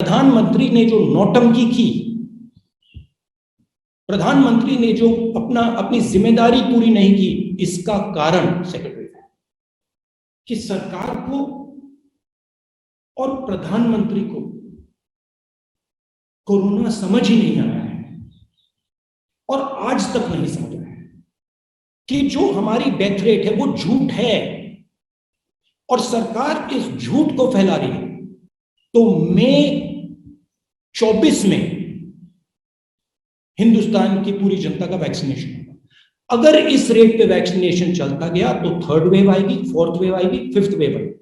प्रधानमंत्री ने जो नौटंकी की, प्रधानमंत्री ने जो अपनी जिम्मेदारी पूरी नहीं की, इसका कारण सेक्रेटरी कि सरकार को और प्रधानमंत्री को कोरोना समझ ही नहीं आया है और आज तक नहीं समझ आया है कि जो हमारी डेथ रेट है वो झूठ है और सरकार इस झूठ को फैला रही है। तो मई 24 में हिंदुस्तान की पूरी जनता का वैक्सीनेशन होगा। अगर इस रेट पे वैक्सीनेशन चलता गया तो थर्ड वेव आएगी, फोर्थ वेव आएगी, फिफ्थ वेव आएगी।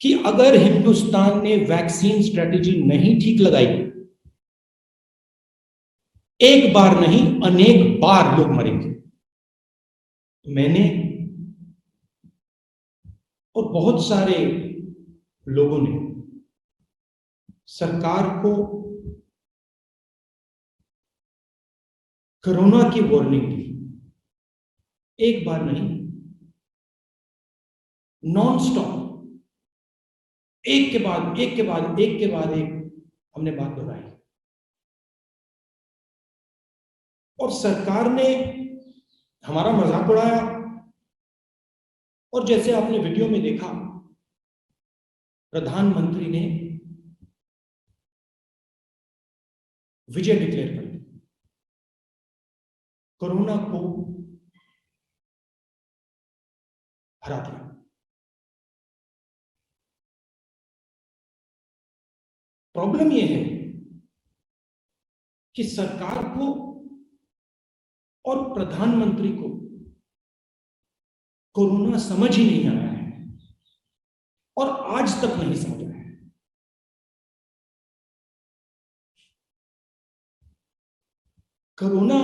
कि अगर हिंदुस्तान ने वैक्सीन स्ट्रेटेजी नहीं ठीक लगाई, एक बार नहीं अनेक बार लोग मरेंगे। मैंने और बहुत सारे लोगों ने सरकार को कोरोना की वार्निंग दी, एक बार नहीं, नॉन स्टॉप, एक के बाद एक के बाद एक के बाद एक हमने बात दोहराई और सरकार ने हमारा मजाक उड़ाया। और जैसे आपने वीडियो में देखा, प्रधानमंत्री ने विजय डिक्लेयर कर दी, कोरोना को हरा दिया। प्रॉब्लम यह है कि सरकार को और प्रधानमंत्री को कोरोना समझ ही नहीं आया है और आज तक नहीं समझ आया है। कोरोना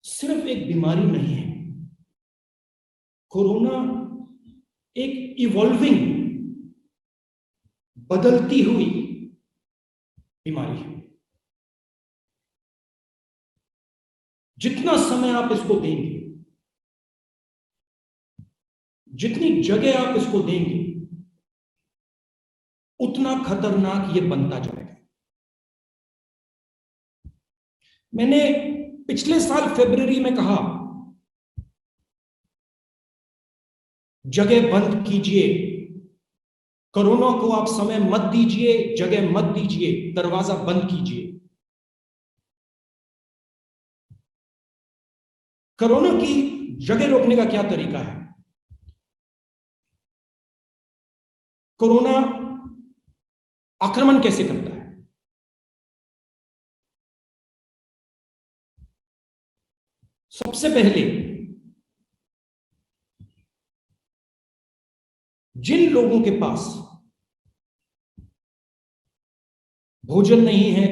सिर्फ एक बीमारी नहीं है, कोरोना एक इवॉल्विंग, बदलती हुई बीमारी है। जितना समय आप इसको देंगे, जितनी जगह आप इसको देंगे, उतना खतरनाक ये बनता जाएगा। मैंने पिछले साल फरवरी में कहा, जगह बंद कीजिए, कोरोना को आप समय मत दीजिए, जगह मत दीजिए, दरवाजा बंद कीजिए। कोरोना की जगह रोकने का क्या तरीका है? कोरोना आक्रमण कैसे करता है? सबसे पहले जिन लोगों के पास भोजन नहीं है,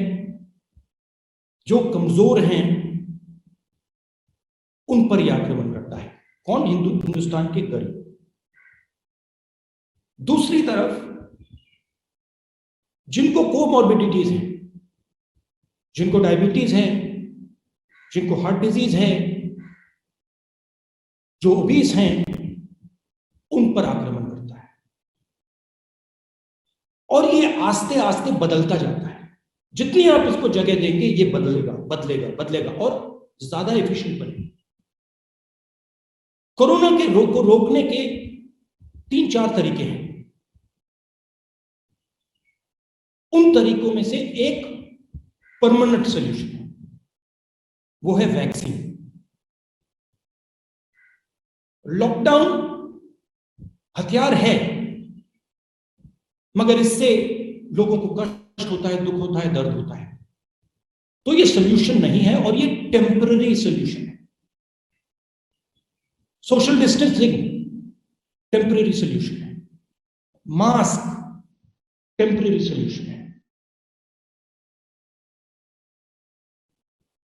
जो कमजोर हैं, उन पर यह आक्रमण करता है। कौन? हिंदुस्तान के गरीब। दूसरी तरफ जिनको कोमॉर्बिडिटीज हैं, जिनको डायबिटीज है, जिनको हार्ट डिजीज है, जो ओबीस हैं, उन पर आक्रमण करता है। और ये आस्ते आस्ते बदलता जाता है। जितनी आप इसको जगह देंगे, ये बदलेगा बदलेगा बदलेगा और ज्यादा एफिशिएंट बनेगा। कोरोना के को रोकने के 3-4 तरीके हैं। उन तरीकों में से एक परमानेंट सॉल्यूशन है, वो है वैक्सीन। लॉकडाउन हथियार है, मगर इससे लोगों को कष्ट होता है, दुख होता है, दर्द होता है। तो ये सॉल्यूशन नहीं है और ये टेम्पररी सॉल्यूशन है। सोशल डिस्टेंसिंग टेम्पररी सॉल्यूशन है, मास्क टेम्पररी सॉल्यूशन है,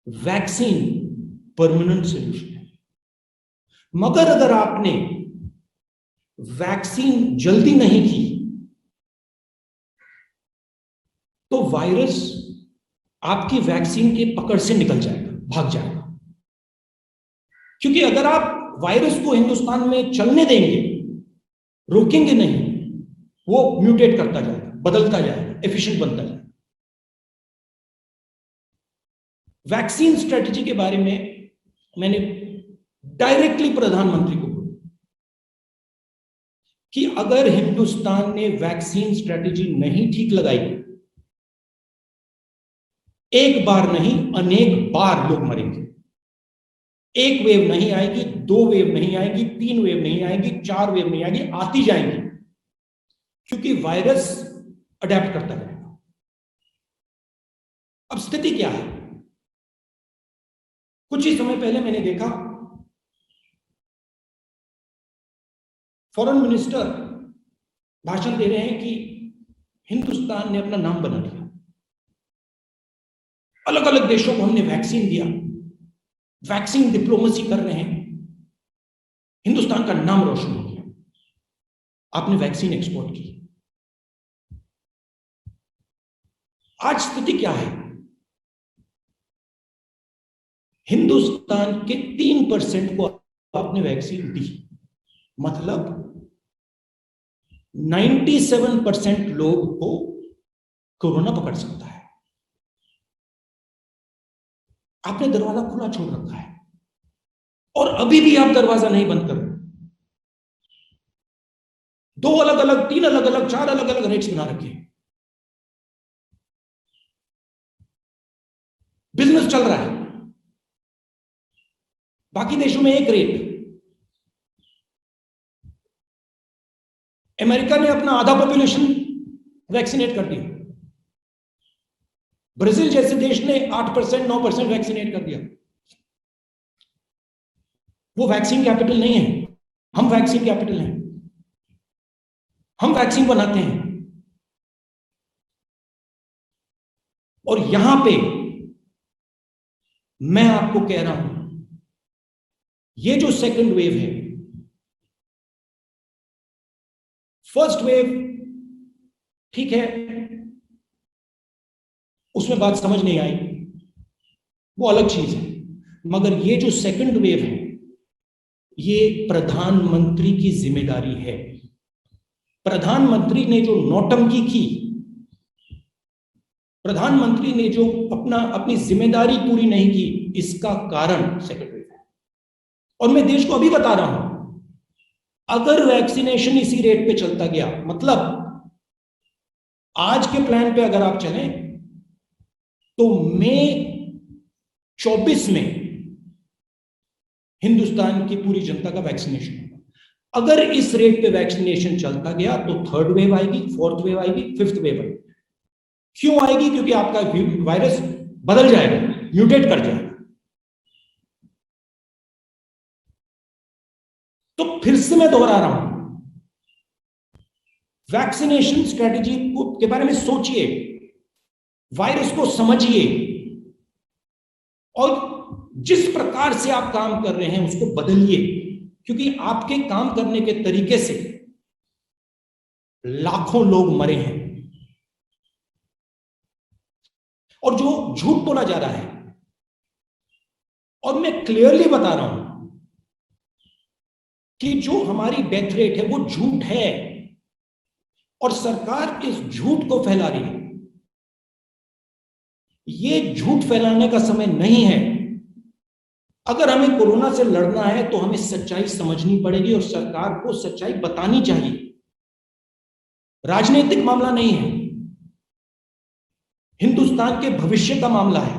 वैक्सीन परमानेंट सॉल्यूशन है। मगर अगर आपने वैक्सीन जल्दी नहीं की तो वायरस आपकी वैक्सीन के पकड़ से निकल जाएगा, भाग जाएगा। क्योंकि अगर आप वायरस को हिंदुस्तान में चलने देंगे रोकेंगे नहीं, वो म्यूटेट करता जाएगा, बदलता जाएगा, एफिशिएंट बनता जाएगा। वैक्सीन स्ट्रेटजी के बारे में मैंने डायरेक्टली प्रधानमंत्री को बोला कि अगर हिंदुस्तान ने वैक्सीन स्ट्रेटजी नहीं ठीक लगाई, एक बार नहीं अनेक बार लोग मरेंगे। एक वेव नहीं आएगी, दो वेव नहीं आएगी, तीन वेव नहीं आएगी, चार वेव नहीं आएगी, आती जाएंगी, क्योंकि वायरस अडेप्ट करता रहेगा। अब स्थिति क्या है? कुछ ही समय पहले मैंने देखा फॉरेन मिनिस्टर भाषण दे रहे हैं कि हिंदुस्तान ने अपना नाम बना लिया, अलग अलग देशों को हमने वैक्सीन दिया, वैक्सीन डिप्लोमेसी कर रहे हैं, हिंदुस्तान का नाम रोशन हो गया, आपने वैक्सीन एक्सपोर्ट की। आज स्थिति क्या है? हिंदुस्तान के 3% को आपने वैक्सीन दी, मतलब 97% लोग को कोरोना पकड़ सकता है। आपने दरवाजा खुला छोड़ रखा है और अभी भी आप दरवाजा नहीं बंद कर रहे। 2 अलग अलग, 3 अलग अलग, 4 अलग अलग रेट्स बना रखे हैं, बिजनेस चल रहा है। बाकी देशों में एक रेट। अमेरिका ने अपना आधा पॉपुलेशन वैक्सीनेट कर दिया, ब्राजील जैसे देश ने 8%, 9% वैक्सीनेट कर दिया। वो वैक्सीन कैपिटल नहीं है, हम वैक्सीन कैपिटल हैं, हम वैक्सीन बनाते हैं। और यहां पे मैं आपको कह रहा हूं, ये जो सेकंड वेव है, फर्स्ट वेव ठीक है, उसमें बात समझ नहीं आई, वो अलग चीज है, मगर ये जो सेकंड वेव है, ये प्रधानमंत्री की जिम्मेदारी है। प्रधानमंत्री ने जो नौटंकी की, प्रधानमंत्री ने जो अपनी जिम्मेदारी पूरी नहीं की, इसका कारण सेकंड वेव है। और मैं देश को अभी बता रहा हूं, अगर वैक्सीनेशन इसी रेट पे चलता गया, मतलब आज के प्लान पे अगर आप चलें तो मई 24 में हिंदुस्तान की पूरी जनता का वैक्सीनेशन होगा। अगर इस रेट पे वैक्सीनेशन चलता गया तो थर्ड वेव आएगी, फोर्थ वेव आएगी, फिफ्थ वेव आएगी। क्यों आएगी? क्योंकि आपका वायरस बदल जाएगा, म्यूटेट कर जाएगा। तो फिर से मैं दोहरा रहा हूं, वैक्सीनेशन स्ट्रेटजी के बारे में सोचिए, वायरस को समझिए, और जिस प्रकार से आप काम कर रहे हैं उसको बदलिए, क्योंकि आपके काम करने के तरीके से लाखों लोग मरे हैं। और जो झूठ बोला जा रहा है, और मैं क्लियरली बता रहा हूं कि जो हमारी डेथ रेट है वो झूठ है, और सरकार इस झूठ को फैला रही है। ये झूठ फैलाने का समय नहीं है। अगर हमें कोरोना से लड़ना है तो हमें सच्चाई समझनी पड़ेगी और सरकार को सच्चाई बतानी चाहिए। राजनीतिक मामला नहीं है, हिंदुस्तान के भविष्य का मामला है,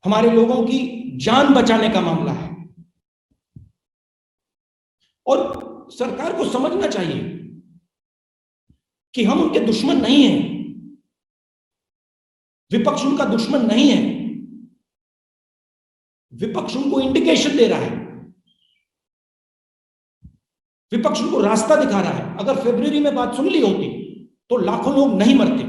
हमारे लोगों की जान बचाने का मामला है। और सरकार को समझना चाहिए कि हम उनके दुश्मन नहीं हैं, विपक्ष उनका दुश्मन नहीं है। विपक्ष उनको इंडिकेशन दे रहा है, विपक्ष उनको रास्ता दिखा रहा है। अगर फरवरी में बात सुन ली होती तो लाखों लोग नहीं मरते।